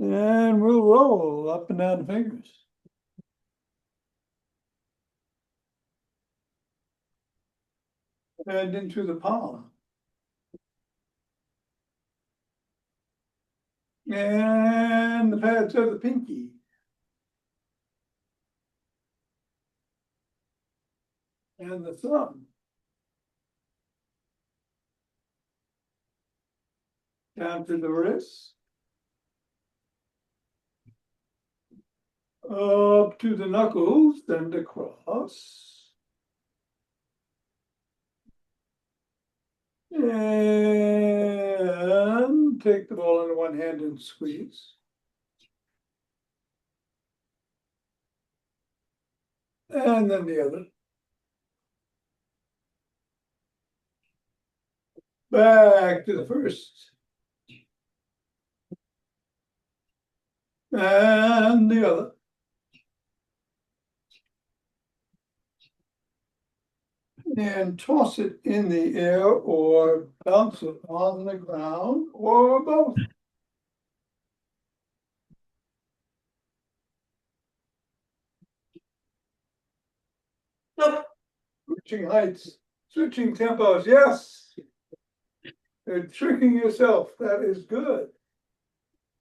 And we'll roll up and down the fingers. And into the palm. And the pads of the pinky. And the thumb. Down to the wrist. Up to the knuckles, then across. And take the ball in one hand and squeeze. And then the other. Back to the first. And the other. And toss it in the air or bounce it on the ground or both. Switching heights, switching tempos, yes. You're tricking yourself, that is good.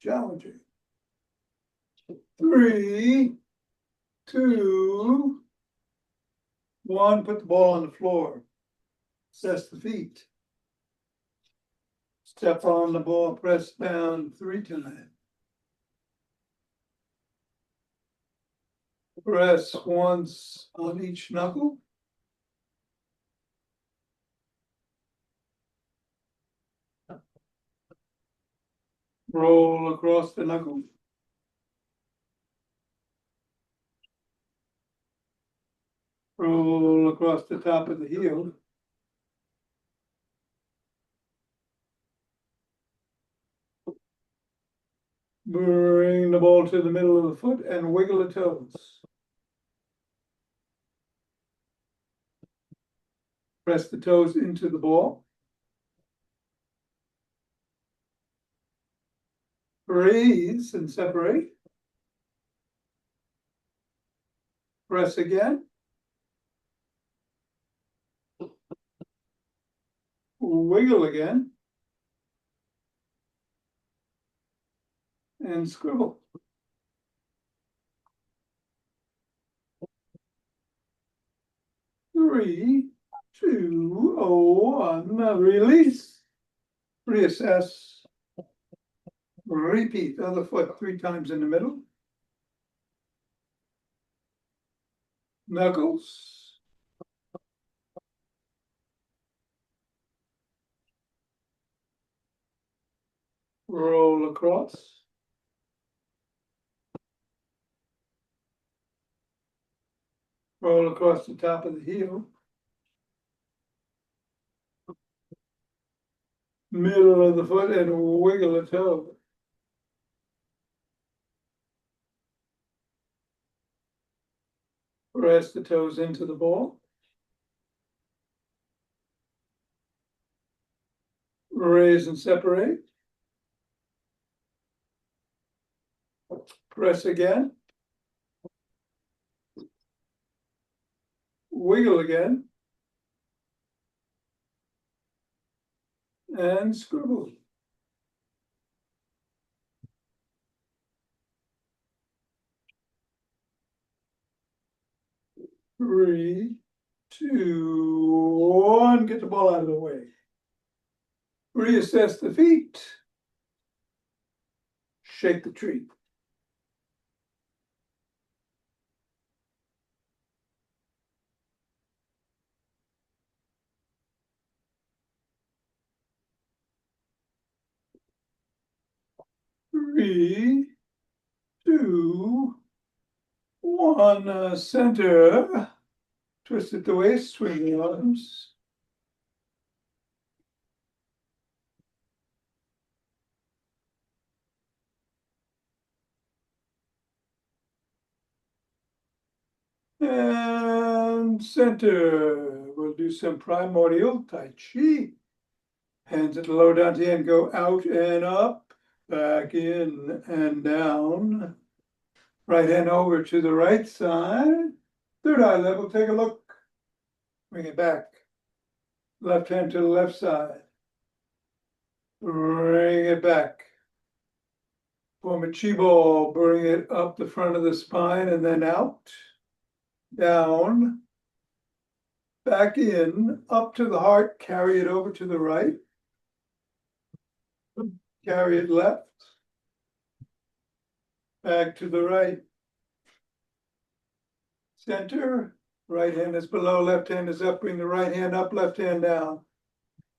Challenging. 3, 2, 1, put the ball on the floor. Assess the feet. Step on the ball, press down 3 times. Press once on each knuckle. Roll across the knuckle. Roll across the top of the heel. Bring the ball to the middle of the foot and wiggle the toes. Press the toes into the ball. Raise and separate. Press again. Wiggle again. And scribble. Three, two, one. Release. Reassess. Repeat. Other foot 3 times in the middle. Knuckles. Roll across. Roll across the top of the heel. Middle of the foot and wiggle a toe. Press the toes into the ball. Raise and separate. Press again. Wiggle again. And scribble. Three, two, one. Get the ball out of the way. Reassess the feet. Shake the tree. Three, two, one. Center. Twist at the waist, swing the arms. And center. We'll do some primordial Tai Chi. Hands at the lower dantian go out and up. back in and down. Right hand over to the right side. Third eye level, take a look. Bring it back. Left hand to the left side. Bring it back. Form a chi ball, bring it up the front of the spine and then out. Down. Back in, up to the heart, carry it over to the right. Carry it left. Back to the right. Center. Right hand is below, left hand is up. Bring the right hand up, left hand down.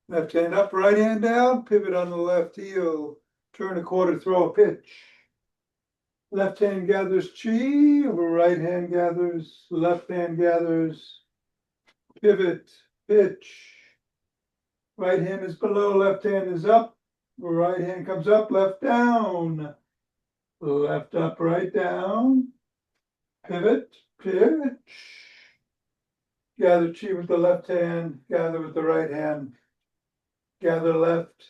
Left hand up, right hand down. Pivot on the left heel. Turn a quarter, throw a pitch. Left hand gathers chi, right hand gathers, left hand gathers. Pivot, pitch. Right hand is below, left hand is up. Right hand comes up, left down. Left up, right down. Pivot, pitch. Gather chi with the left hand, gather with the right hand. Gather left.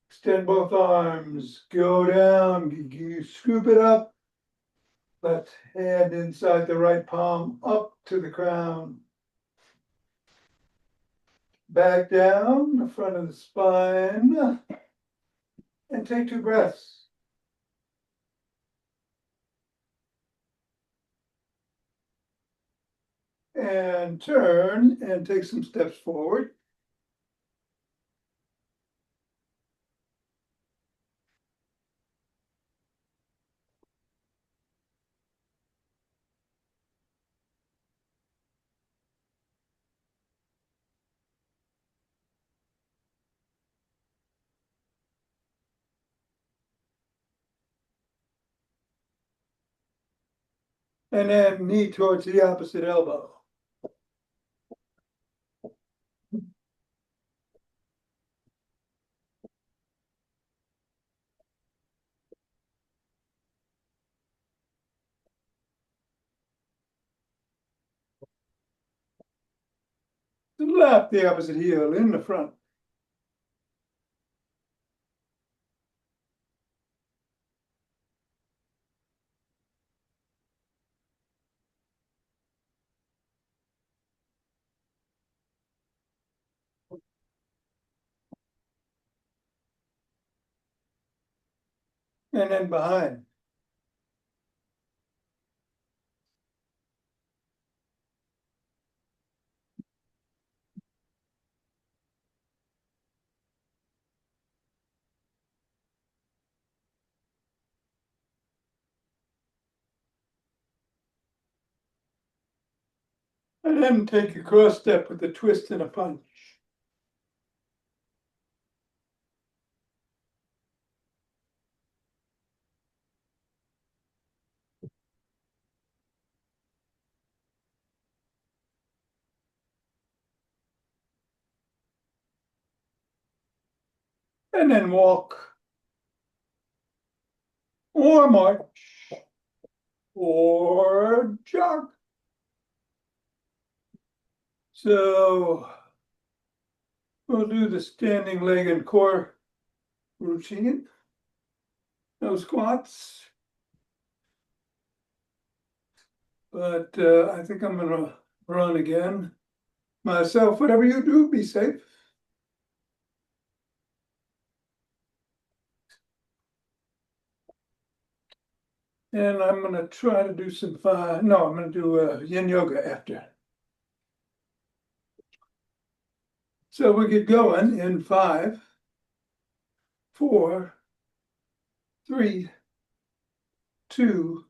Extend both arms, go down, you scoop it up. Left hand inside the right palm, up to the crown. Back down, the front of the spine. And take 2 breaths. And turn and take some steps forward. And then knee towards the opposite elbow. To the left, the opposite heel in the front. And then behind. And then take a cross step with a twist and a punch. And then walk. Or march. Or jog. So we'll do the standing leg and core routine. No squats. But I think I'm gonna run again. Myself, whatever you do, be safe. And I'm gonna try to do some no, I'm gonna do yin yoga after. So we get going in 5, 4, 3, 2,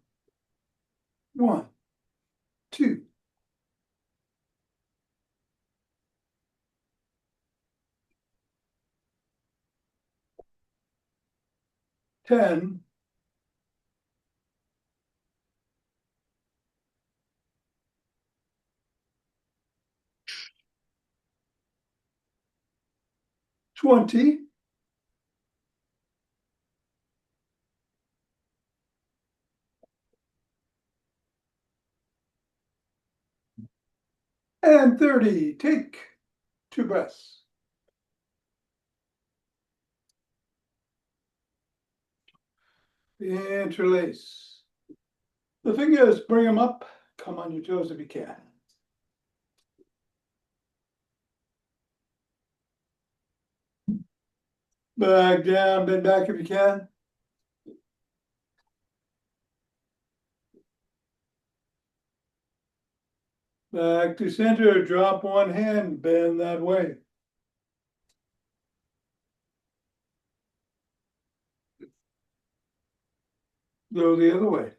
1, 2. Ten, 20, 30. Take 2 breaths. Interlace. The fingers, bring them up. Come on your toes if you can. Back down, bend back if you can. Back to center, drop one hand, bend that way. Go the other way.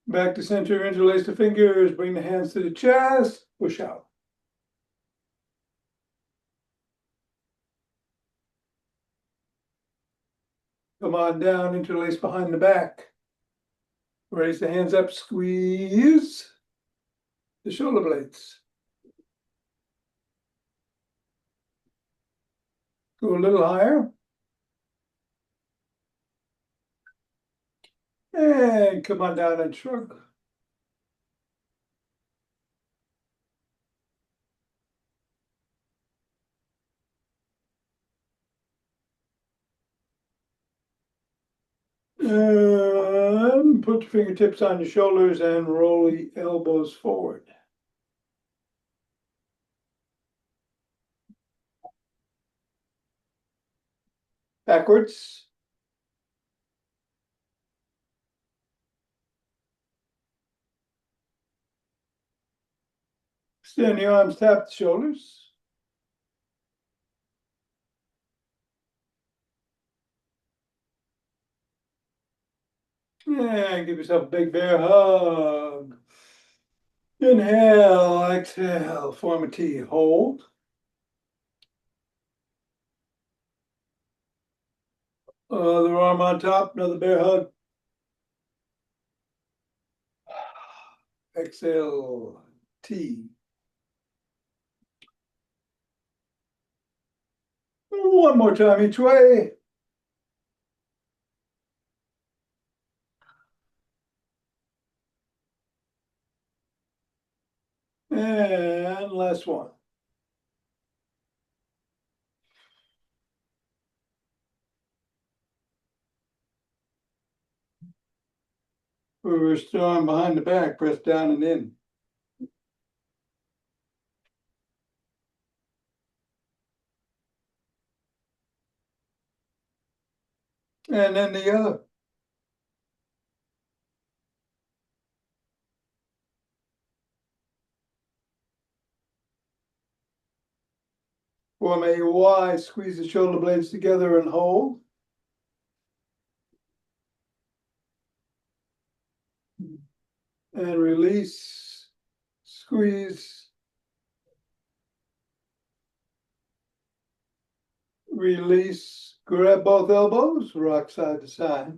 Back to center, interlace the fingers, bring the hands to the chest, push out. Come on down, interlace behind the back. Raise the hands up, squeeze the shoulder blades. Go a little higher. And come on down and shrug. And put your fingertips on your shoulders and roll the elbows forward. Backwards. Extend the arms, tap the shoulders. And give yourself a big bear hug. Inhale, exhale, form a T, hold. Other arm on top, another bear hug. Exhale, T. One more time each way. And last one. Reverse arm behind the back, press down and in. And then the other. Form a Y, squeeze the shoulder blades together and hold. And release, squeeze, release, grab both elbows, rock side to side.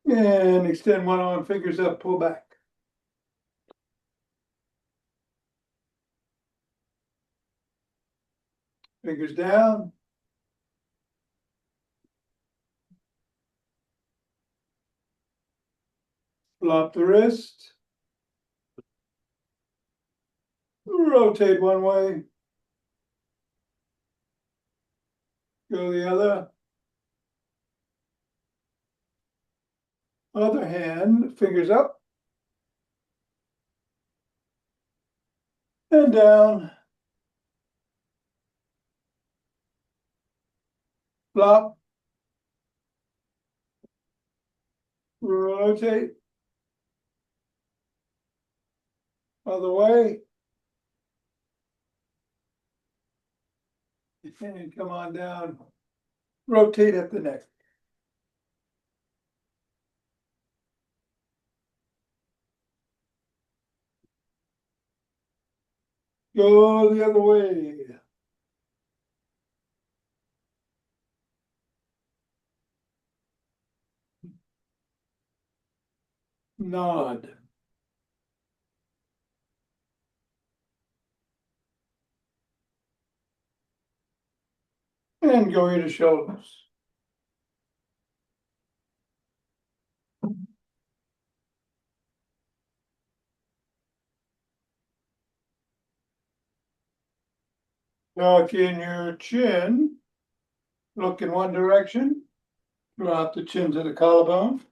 And extend one arm, fingers up, pull back. Fingers down. Flop the wrist. Rotate one way. Go the other. Other hand, fingers up. And down. Flop. Rotate. Other way. And come on down. Rotate at the neck. Go the other way. Nod. And go to shoulders. Tuck in your chin. Look in one direction. Drop the chin to the collarbone.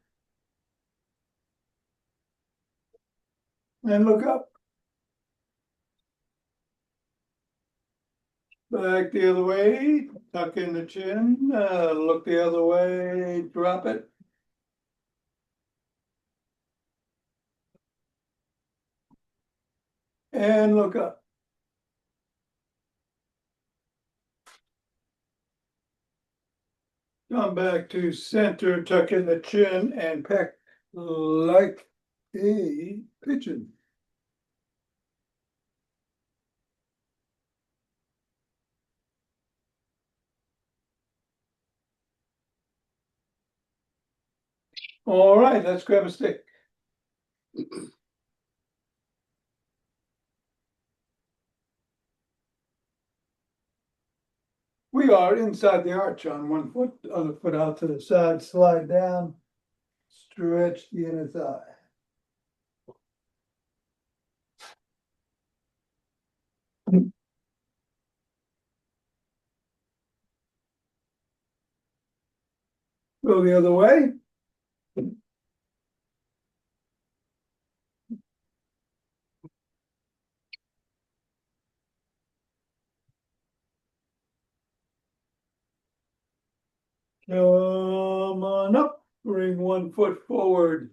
And look up. Back the other way. Tuck in the chin. Look the other way. Drop it. And look up. Come back to center, tuck in the chin and peck like a pigeon. All right, let's grab a stick. We are inside the arch on one foot, other foot out to the side, slide down, stretch the inner thigh. Go the other way. Come on up, bring one foot forward.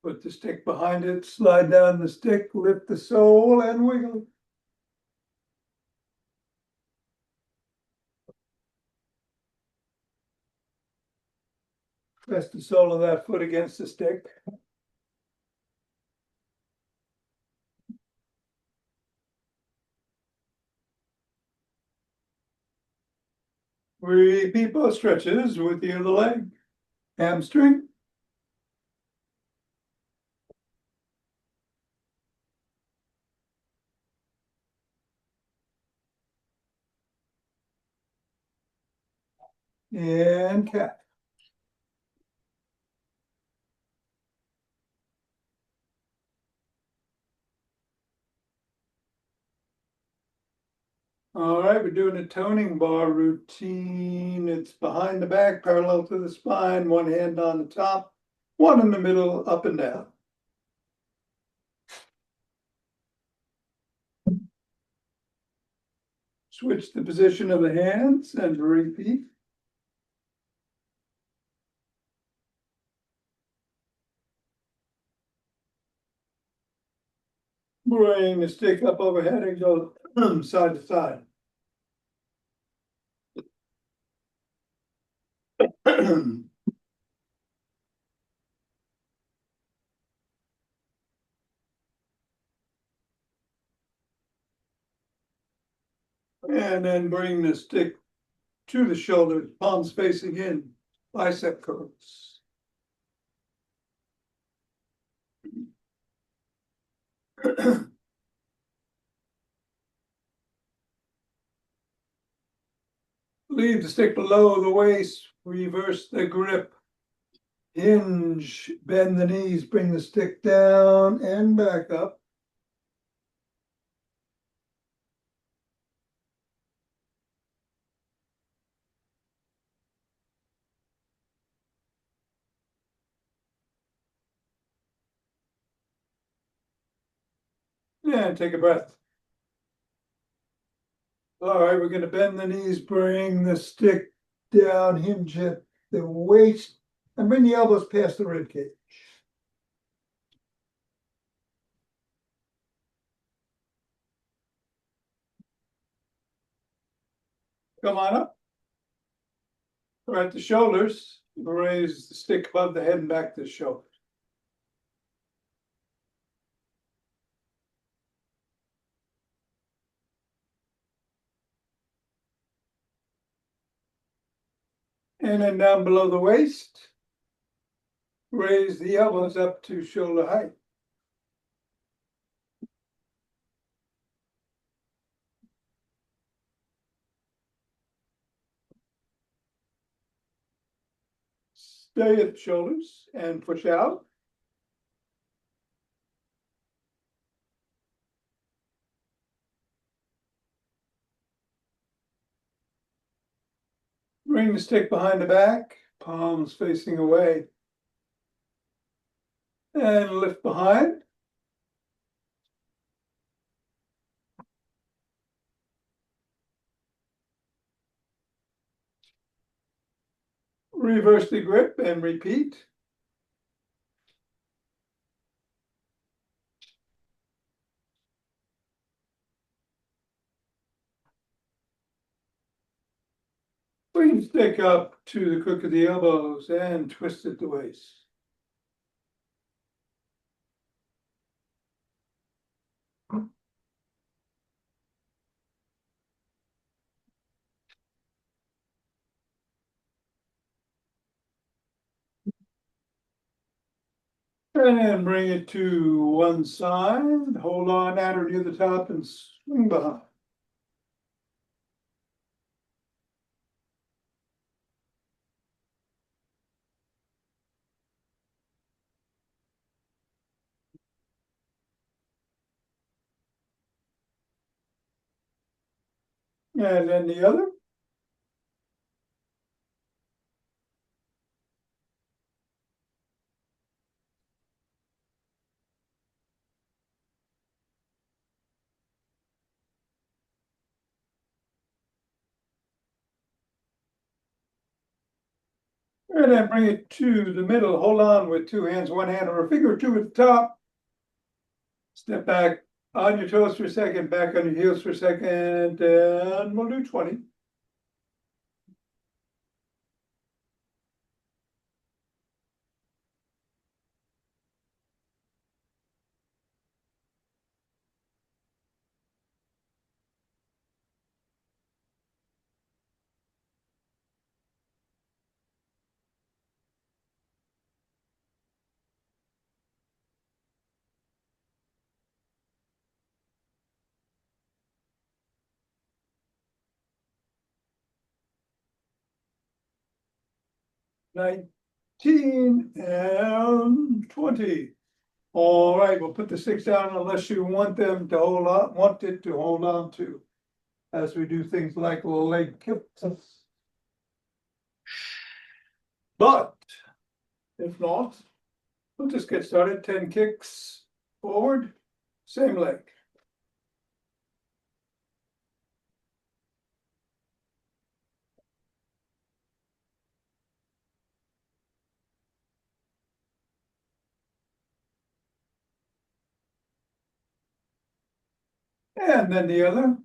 Put the stick behind it, slide down the stick, lift the sole and wiggle. Press the sole of that foot against the stick. Repeat both stretches with the other leg. Hamstring. And calf. All right, we're doing a toning bar routine. It's behind the back, parallel to the spine, one hand on the top, one in the middle, up and down. Switch the position of the hands and repeat. Bring the stick up overhead and go side to side. And then bring the stick to the shoulder, palms facing in, bicep curls. Leave the stick below the waist, reverse the grip. Hinge, bend the knees, bring the stick down and back up. And take a breath. All right, we're going to bend the knees, bring the stick down, hinge at the waist, and bring the elbows past the rib cage. Come on up. All right, the shoulders. Raise the stick above the head and back to the shoulders. And then down below the waist. Raise the elbows up to shoulder height. Stay at the shoulders and push out. Bring the stick behind the back, palms facing away. And lift behind. Reverse the grip and repeat. Bring the stick up to the crook of the elbows and twist at the waist. And then bring it to one side, hold on at or near the top and swing behind. And then the other. And then bring it to the middle, hold on with two hands, one hand or a finger or two at the top. Step back on your toes for a second, back on your heels for a second, and we'll do 20. Nine. 19 and 20. All right, we'll put the sticks down unless you want them to hold on, want it to hold on to, as we do things like leg kicks. But if not, we'll just get started. 10 kicks forward, same leg. And then the other.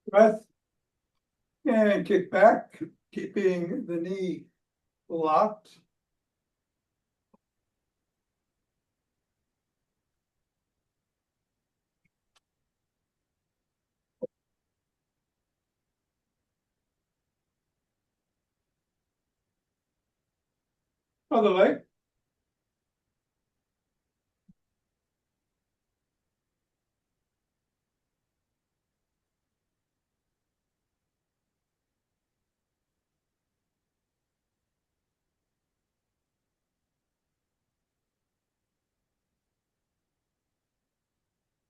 Breath. And kick back, keeping the knee locked. Other leg.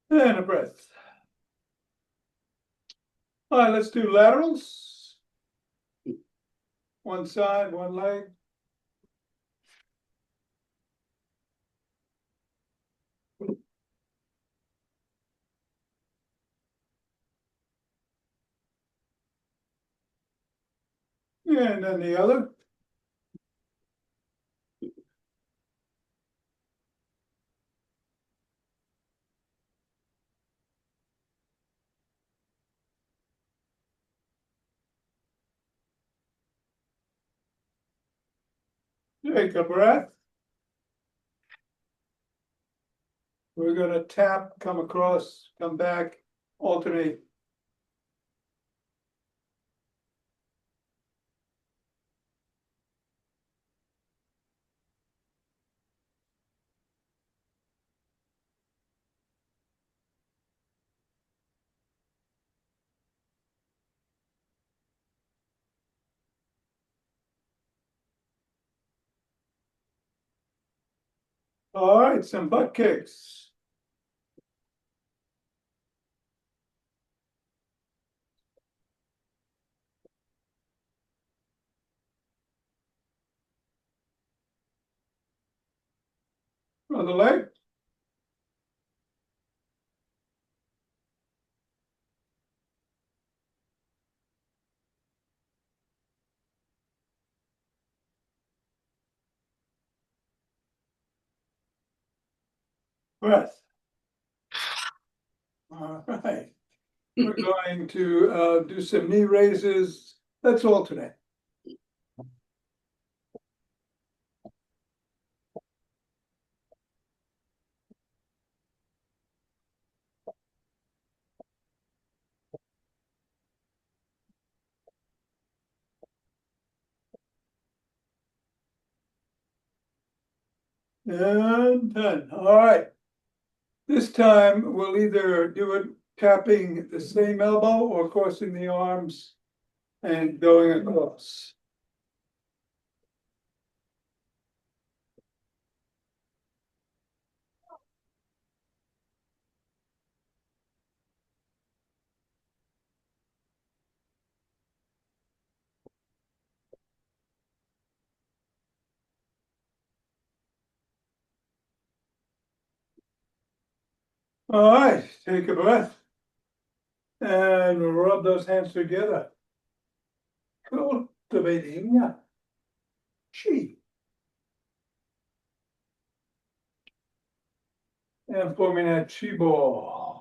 And a breath. All right, let's do laterals. One side, one leg. And then the other. Take a breath. We're gonna tap, come across, come back, alternate. All right, some butt kicks. Other leg. Breath. All right. We're going to do some knee raises. Let's alternate. And 10. All right. This time we'll either do it tapping the same elbow or crossing the arms and going across. All right, take a breath and rub those hands together. Cultivating chi. And forming a chi ball.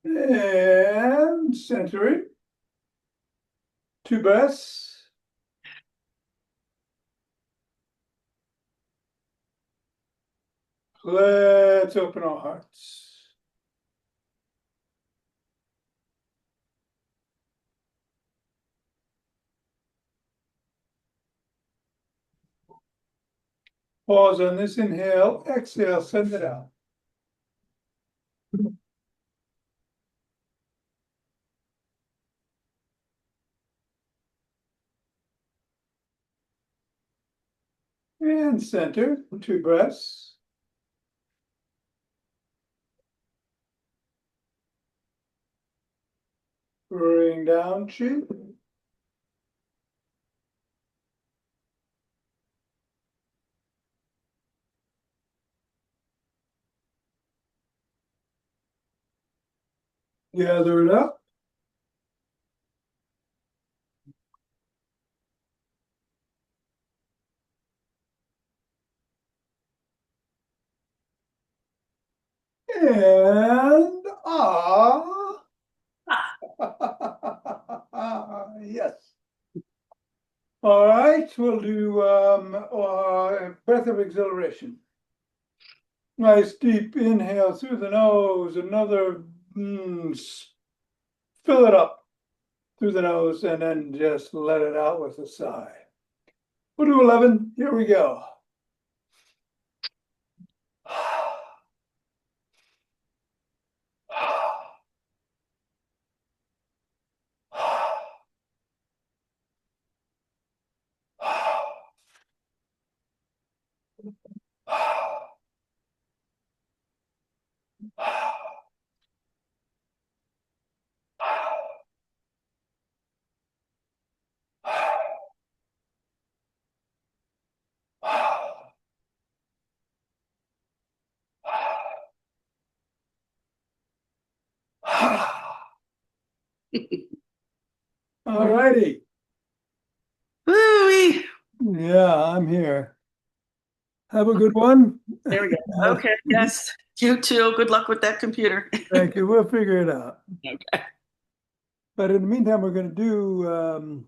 And centering. 2 breaths. Let's open our hearts. Pause on this inhale, exhale, send it out. And center, 2 breaths. Bring down chi. Gather it up. And yes. All right, we'll do breath of exhilaration. Nice deep inhale through the nose, another fill it up through the nose and then just let it out with a sigh. We'll do 11, here we go. All righty. Woo-wee. Yeah, I'm here. Have a good one. There we go. Okay, yes. You too. Good luck with that computer. Thank you. We'll figure it out. Okay. But in the meantime, we're going to do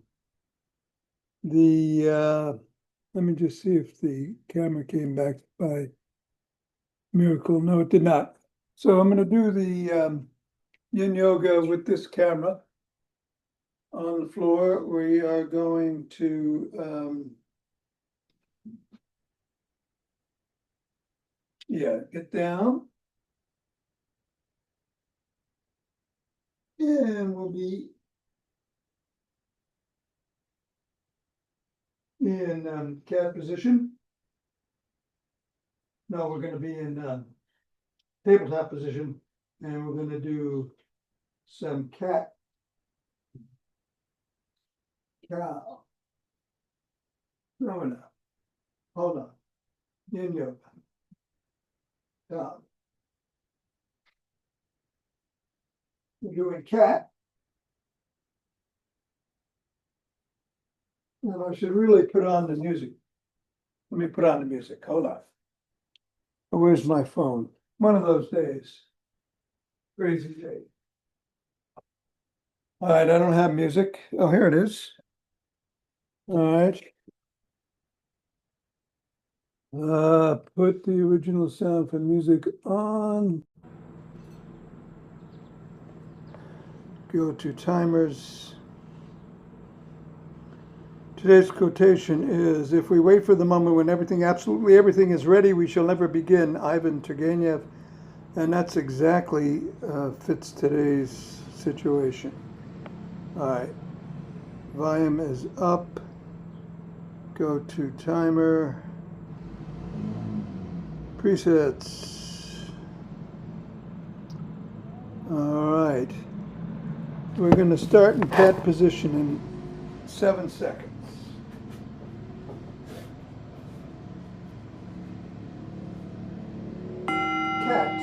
let me just see if the camera came back by miracle. No, it did not. So I'm going to do the yin yoga with this camera on the floor. We are going to Yeah, get down. And we'll be in cat position. No, we're gonna be in tabletop position, and we're gonna do some cat cow. No, we're not. Hold on. In yoga. Down. We're doing cat. And I should really put on the music. Let me put on the music. Hold on. Where's my phone? One of those days. Crazy day. All right, I don't have music. Oh, here it is. All right. Put the original sound for music on. Go to timers. Today's quotation is, if we wait for the moment when absolutely everything is ready, we shall never begin. Ivan Turgenev. And that's exactly fits today's situation. All right. Volume is up. Go to timer. Presets. All right. We're going to start in cat position in 7 seconds. Cat.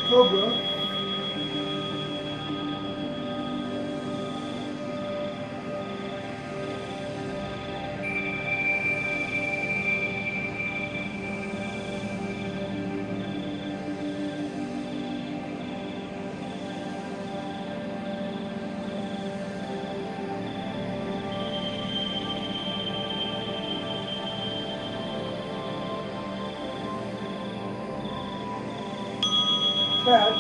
Cobra. Cat.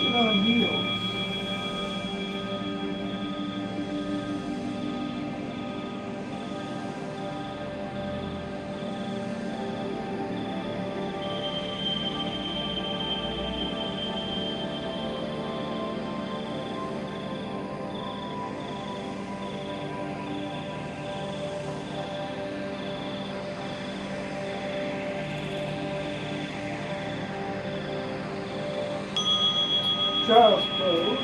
Sit on heels. Child's pose.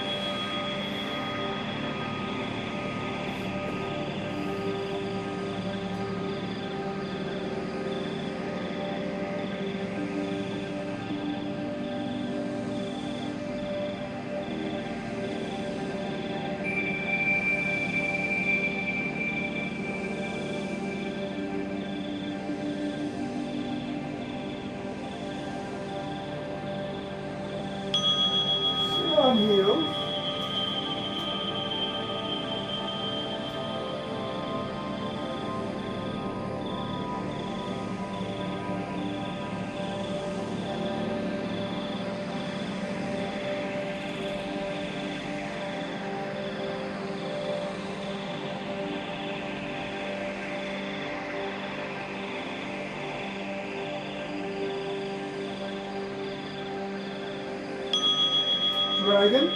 Sit on heels. Dragon.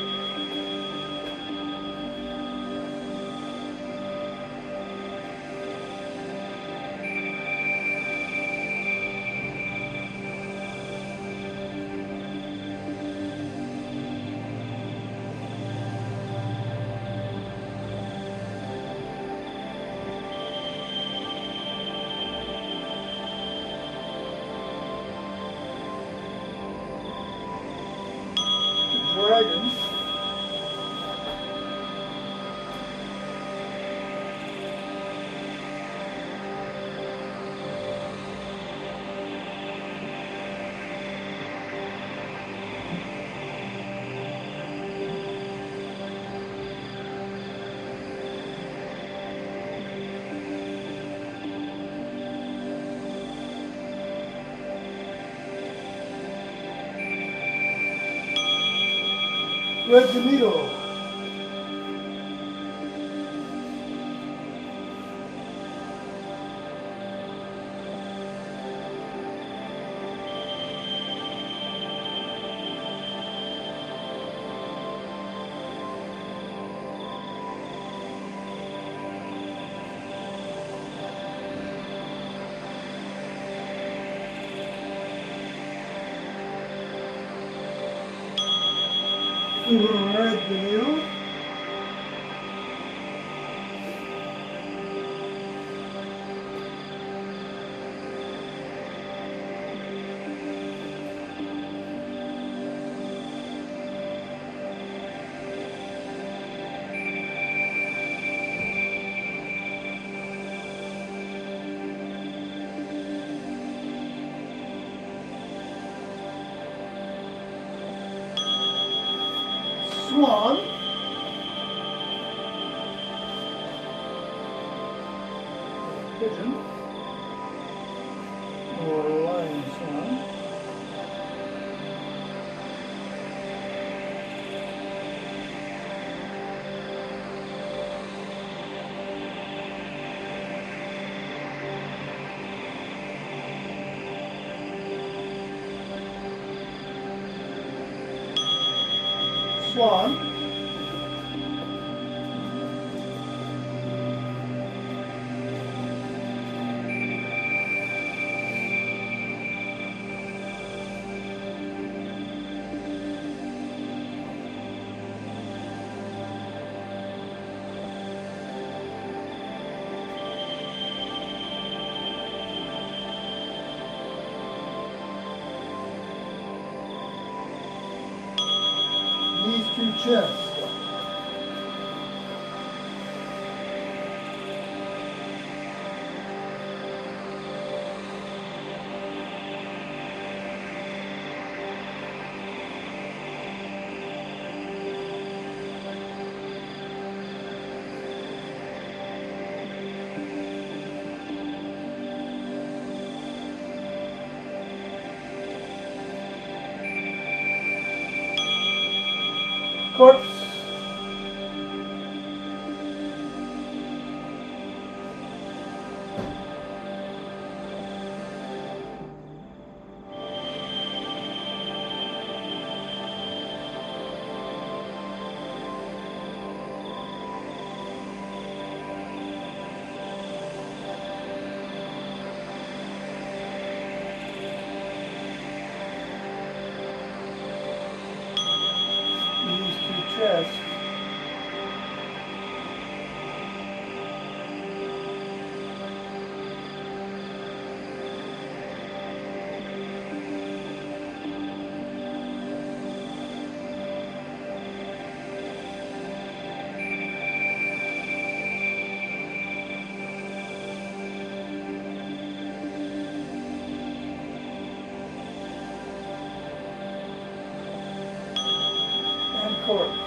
thread the needle. Thread the needle. Swan. Pigeon. Or lion swan. Swan. Knees to chest. Corpse. Knees to chest. And corpse.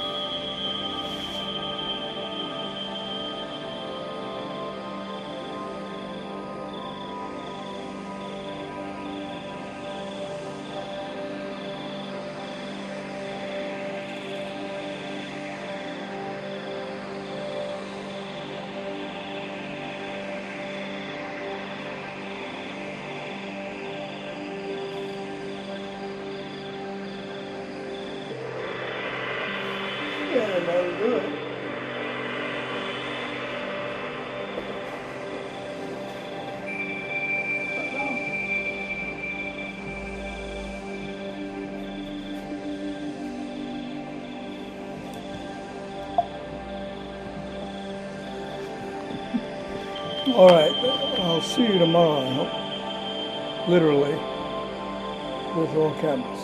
Yeah, that'll do it. All right, I'll see you tomorrow, literally, with all cameras.